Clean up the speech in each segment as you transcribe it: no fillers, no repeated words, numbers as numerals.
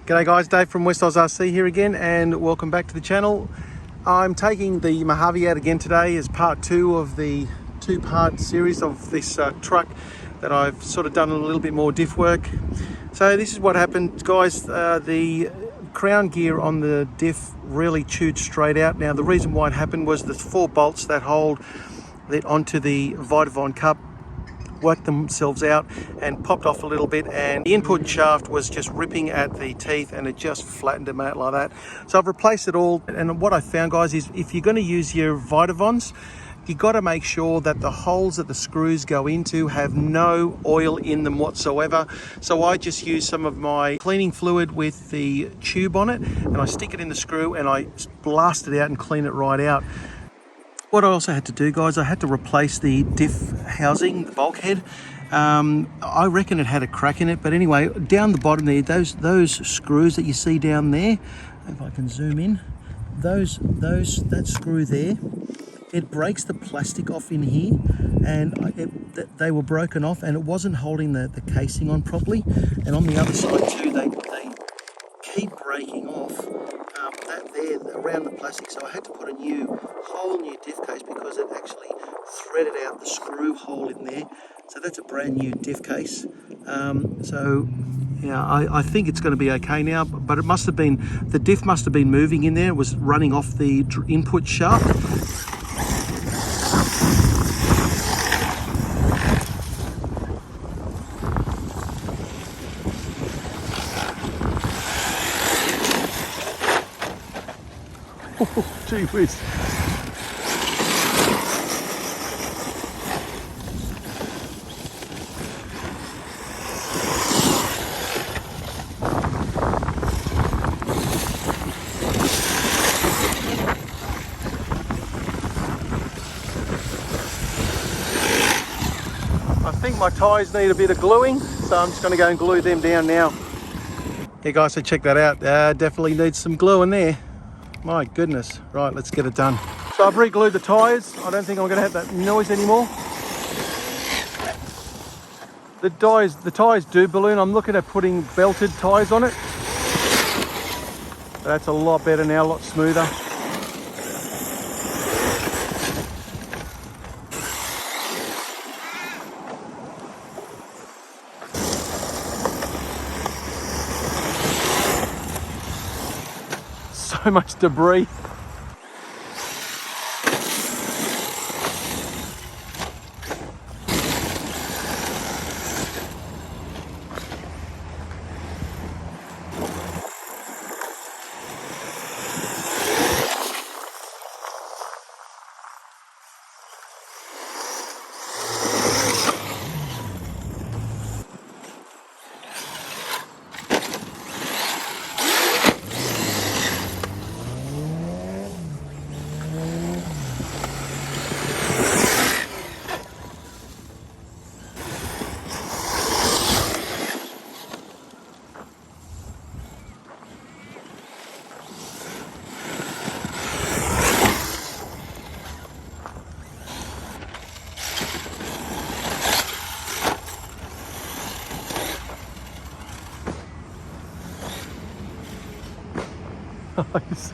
G'day guys, Dave from West Oz RC here again, and welcome back to the channel. I'm taking the Mojave out again today as part 2 of the 2-part series of this truck that I've sort of done a little bit more diff work. So this is what happened, guys. The crown gear on the diff really chewed straight out. Now the reason why it happened was the 4 bolts that hold it onto the Vitavon cup worked themselves out and popped off a little bit, and the input shaft was just ripping at the teeth and it just flattened them out like that. So I've replaced it all, and what I found, guys, is if you're going to use your Vitavons, you got to make sure that the holes that the screws go into have no oil in them whatsoever. So I just use some of my cleaning fluid with the tube on it, and I stick it in the screw and I blast it out and clean it right out. What I also had to do, guys, I had to replace the diff housing, the bulkhead. I reckon it had a crack in it, but anyway, down the bottom there, those screws that you see down there, if I can zoom in, that screw there, it breaks the plastic off in here, and they were broken off, and it wasn't holding the casing on properly. And on the other side too, they keep breaking off that there around the plastic. So I had to put a whole new diff case because it actually threaded out the screw hole in there. So that's a brand new diff case. So yeah, I think it's going to be okay now, but it must have been, the diff must have been moving in there. It was running off the input shaft. Gee whiz. I think my tyres need a bit of gluing, so I'm just going to go and glue them down now. Yeah guys, so check that out. Definitely needs some glue in there. My goodness. Right, let's get it done. So I've re-glued the tyres. I don't think I'm going to have that noise anymore. The tyres do balloon. I'm looking at putting belted tyres on it. That's a lot better now, a lot smoother. So much debris. Nice.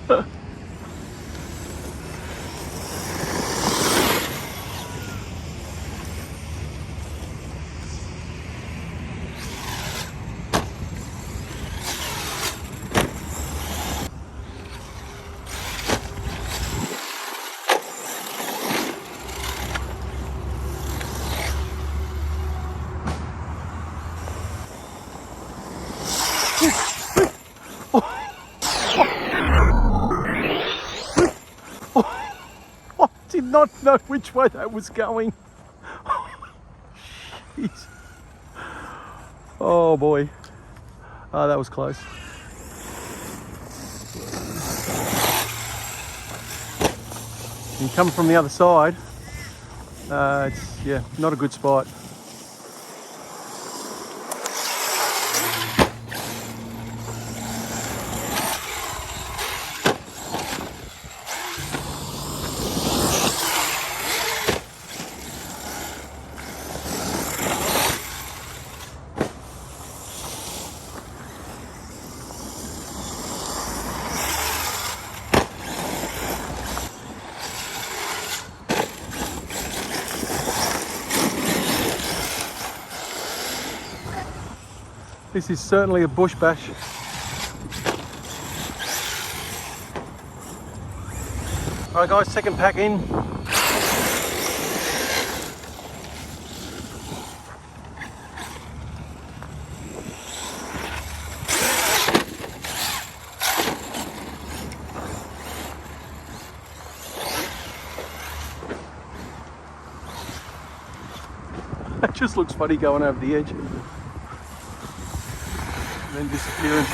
Did not know which way that was going. Jeez. Oh boy. Oh, that was close. You come from the other side. It's, yeah, not a good spot. This is certainly a bush bash. Alright guys, second pack in. It just looks funny going over the edge and then disappearing.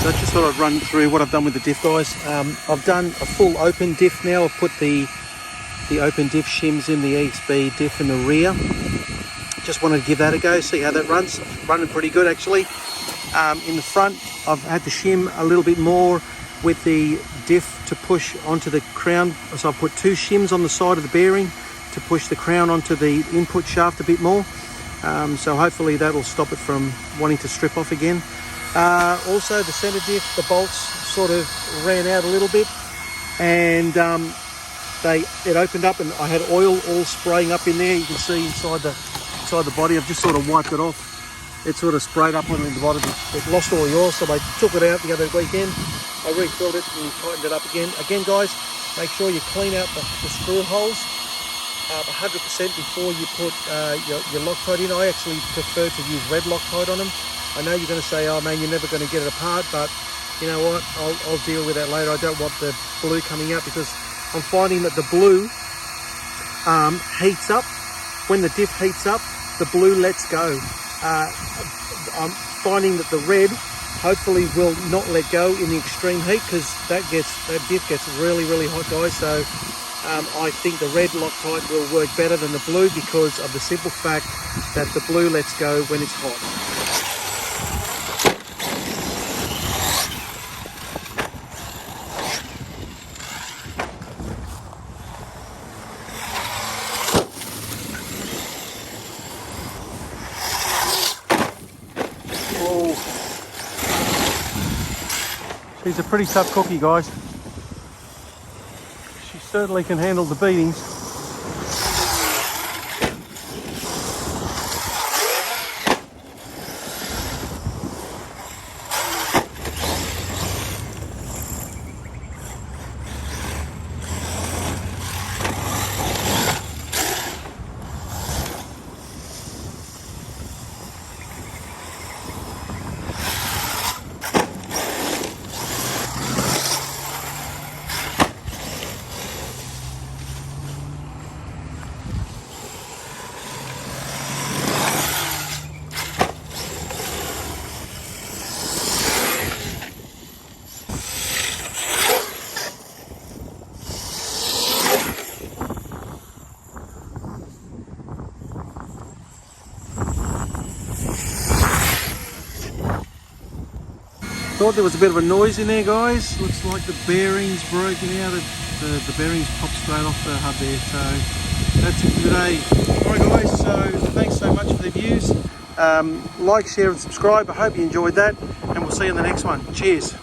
So I just thought I'd run through what I've done with the diff, guys. I've done a full open diff now. I've put the open diff shims in the EXB diff in the rear. Just wanted to give that a go, see how that runs. Running pretty good actually. In the front, I've had to shim a little bit more with the diff to push onto the crown. So I've put 2 shims on the side of the bearing to push the crown onto the input shaft a bit more. So hopefully that'll stop it from wanting to strip off again. Also the center diff, the bolts sort of ran out a little bit, and it opened up and I had oil all spraying up in there. You can see inside the body. I've just sort of wiped it off. It sort of sprayed up on the bottom. It lost all the oil, so I took it out the other weekend. I refilled it and tightened it up again. Again guys, make sure you clean out the screw holes 100% before you put your Loctite in. I actually prefer to use red Loctite on them. I know you're going to say, oh man, you're never going to get it apart, but you know what, I'll deal with that later. I don't want the blue coming out because I'm finding that the blue heats up. When the diff heats up, the blue lets go. I'm finding that the red hopefully will not let go in the extreme heat, because that diff gets really, really hot, guys. So I think the red Loctite will work better than the blue because of the simple fact that the blue lets go when it's hot. She's a pretty tough cookie, guys. She certainly can handle the beatings. Thought there was a bit of a noise in there, guys. Looks like the bearing's broken out. The bearings popped straight off the hub there. So that's it for today. Alright guys, so thanks so much for the views. Like, share and subscribe. I hope you enjoyed that, and we'll see you in the next one. Cheers.